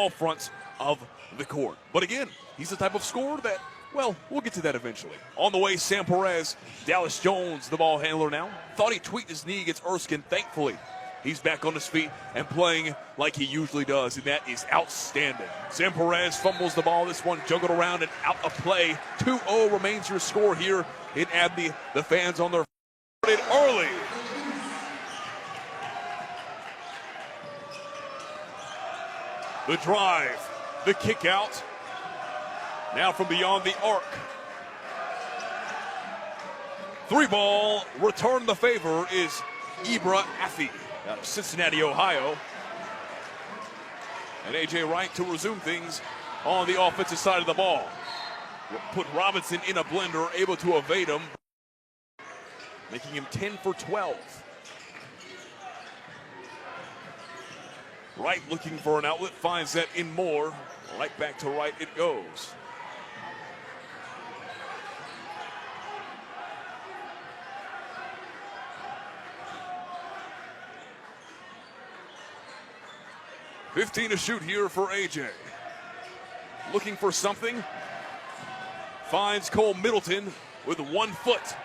all fronts of the court. But again, he's the type of scorer that, well, we'll get to that eventually. On the way, Sam Perez. Dallas Jones, the ball handler now. Thought he tweaked his knee against Erskine. Thankfully, he's back on his feet and playing like he usually does, and that is outstanding. Sam Perez fumbles the ball. This one juggled around and out of play. 2-0 remains your score here in Abney. The fans on their feet early. The drive, the kick out. Now from beyond the arc. 3-ball, return the favor is Ibra Affy out of Cincinnati, Ohio. And A.J. Wright to resume things on the offensive side of the ball. Put Robinson in a blender, able to evade him, making him 10 for 12. Wright looking for an outlet, finds that in Moore. Right back to Wright it goes. $15 to shoot here for AJ. Looking for something. Finds Cole Middleton with 1 foot.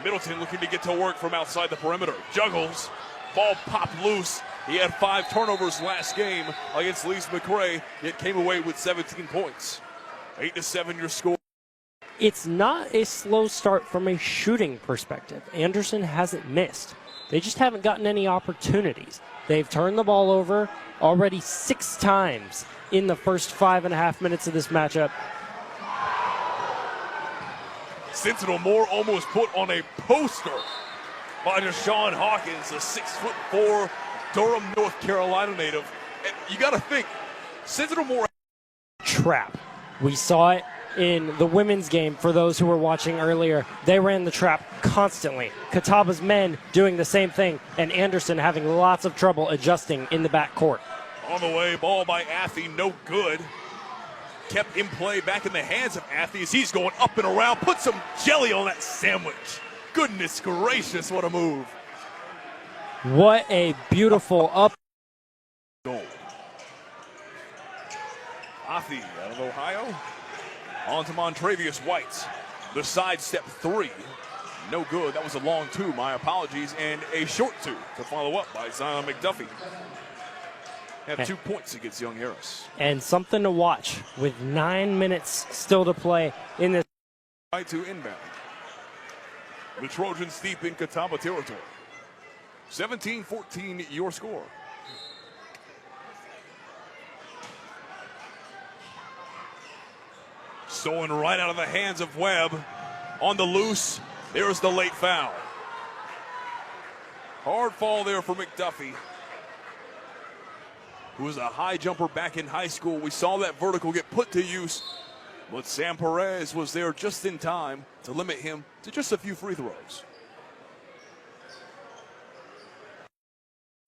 Middleton looking to get to work from outside the perimeter. Juggles. Ball popped loose. He had 5 turnovers last game against Lise McRae, yet came away with 17 points. 8-7 your score. It's not a slow start from a shooting perspective. Anderson hasn't missed. They just haven't gotten any opportunities. They've turned the ball over already 6 times in the first 5.5 minutes of this matchup. Sentinel Moore almost put on a poster by Deshaun Hawkins, a 6'4" Durham, North Carolina native. And you got to think, Sentinel Moore. Trap. We saw it in the women's game for those who were watching earlier. They ran the trap constantly. Kataba's men doing the same thing, and Anderson having lots of trouble adjusting in the backcourt. On the way, ball by Affy, no good. Kept in play back in the hands of Affy as he's going up and around. Put some jelly on that sandwich. Goodness gracious, what a move. What a beautiful up. Goal. Affy out of Ohio. On to Montravius White. The sidestep 3. No good. That was a long 2. My apologies. And a short 2 to follow up by Zion McDuffie. Have 2 points against Young Harris. And something to watch with 9 minutes still to play in this. Right to inbound. The Trojans deep in Catawba territory. 17-14 your score. Stolen right out of the hands of Webb. On the loose, there's the late foul. Hard fall there for McDuffie, who was a high jumper back in high school. We saw that vertical get put to use, but Sam Perez was there just in time to limit him to just a few free throws.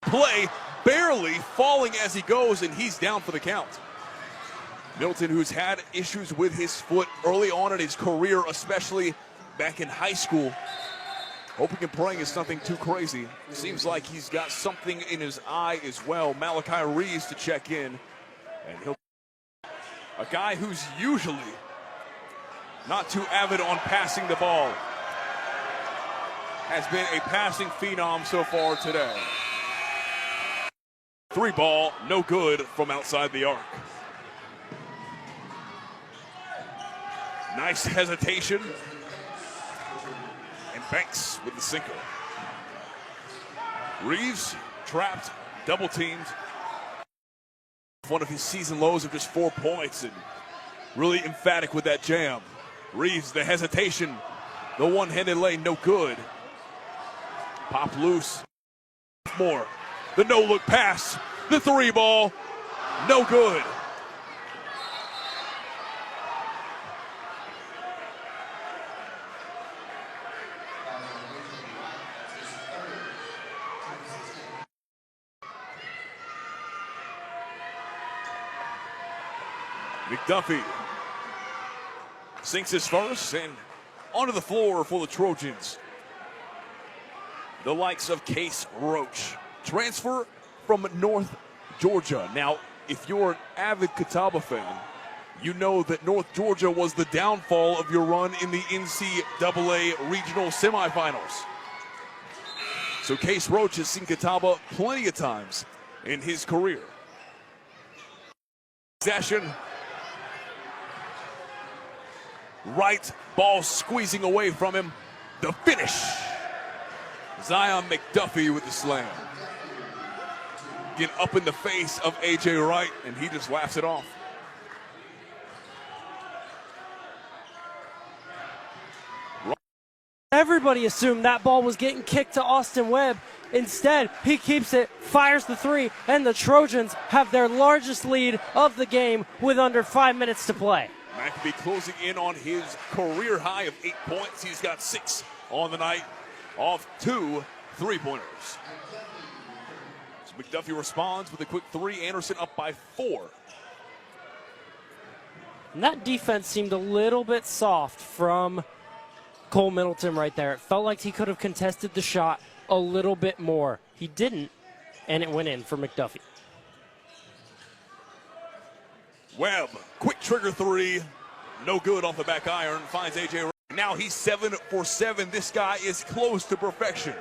Play barely falling as he goes, and he's down for the count. Milton, who's had issues with his foot early on in his career, especially back in high school. Hoping and praying it's nothing too crazy. Seems like he's got something in his eye as well. Malachi Reeves to check in. And he'll a guy who's usually not too avid on passing the ball. Has been a passing phenom so far today. 3-ball, no good from outside the arc. Nice hesitation. And Banks with the sinker. Reeves trapped, double teamed. One of his season lows of just 4 points, and really emphatic with that jam. Reeves, the hesitation, the one-handed lay, no good. Pop loose. More. The no-look pass. The 3-ball, no good. McDuffie sinks his first and onto the floor for the Trojans. The likes of Case Roach, transfer from North Georgia. Now, if you're an avid Catawba fan, you know that North Georgia was the downfall of your run in the NCAA regional semifinals. So Case Roach has seen Catawba plenty of times in his career. Possession. Right, ball squeezing away from him. The finish. Zion McDuffie with the slam. Get up in the face of A.J. Wright, and he just laughs it off. Everybody assumed that ball was getting kicked to Austin Webb. Instead, he keeps it, fires the three, and the Trojans have their largest lead of the game with under 5 minutes to play. McAfee closing in on his career high of 8 points. He's got 6 on the night off 2 3-pointers. So McDuffie responds with a quick 3. Anderson up by 4. And that defense seemed a little bit soft from Cole Middleton right there. It felt like he could have contested the shot a little bit more. He didn't, and it went in for McDuffie. Webb, quick trigger 3. No good off the back iron. Finds A.J. Wright. Now he's 7 for 7. This guy is close to perfection.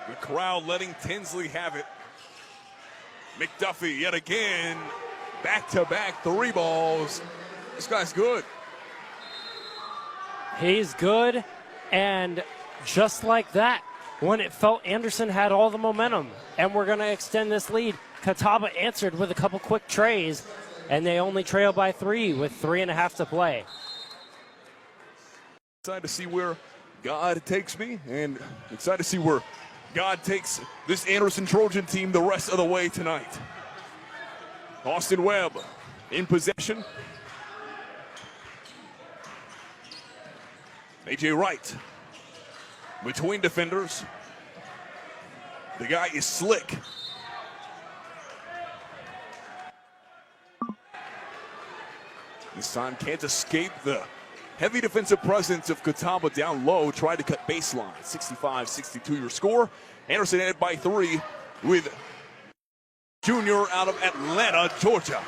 The crowd letting Tinsley have it. McDuffie yet again, back-to-back 3 balls. This guy's good. He's good, and just like that, when it felt Anderson had all the momentum and we're going to extend this lead, Catawba answered with a couple quick trays, and they only trail by 3 with 3.5 to play. Excited to see where God takes me, and excited to see where God takes this Anderson Trojan team the rest of the way tonight. Austin Webb in possession. A.J. Wright between defenders. The guy is slick. This time can't escape the heavy defensive presence of Catawba down low. Tried to cut baseline. 65-62 your score. Anderson ahead by 3 with junior out of Atlanta, Georgia.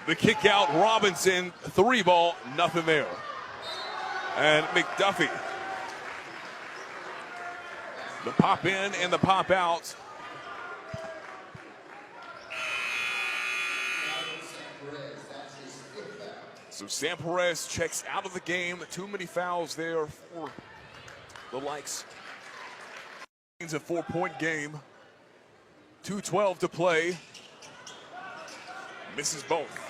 The kick out, Robinson, 3 ball, nothing there. And McDuffie. The pop in and the pop out. So Sam Perez checks out of the game. Too many fouls there for the likes. It's a 4-point game. 2:12 to play. Misses both.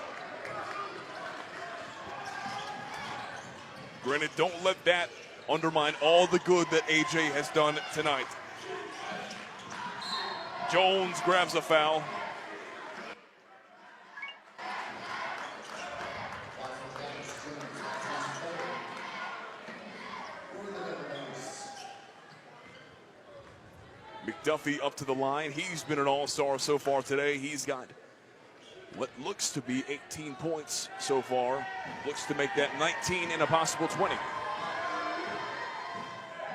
Granted, don't let that undermine all the good that A.J. has done tonight. Jones grabs a foul. McDuffie up to the line. He's been an all-star so far today. He's got what looks to be 18 points so far. Looks to make that 19 and a possible 20.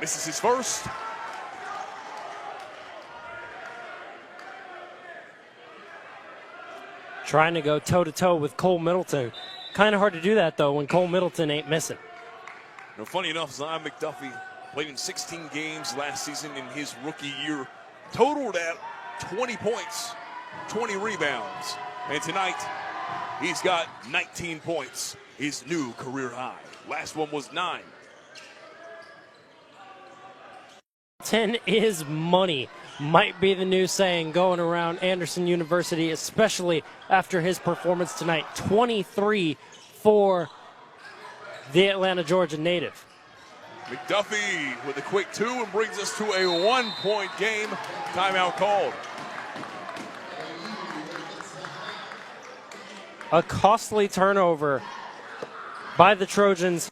Misses his first. Trying to go toe-to-toe with Cole Middleton. Kind of hard to do that, though, when Cole Middleton ain't missing. Now, funny enough, Zion McDuffie played in 16 games last season in his rookie year. Totaled at 20 points, 20 rebounds. And tonight, he's got 19 points, his new career high. Last one was 9. 10 is money. Might be the new saying going around Anderson University, especially after his performance tonight. 23 for the Atlanta, Georgia native. McDuffie with a quick 2 and brings us to a 1-point game. Timeout called. A costly turnover by the Trojans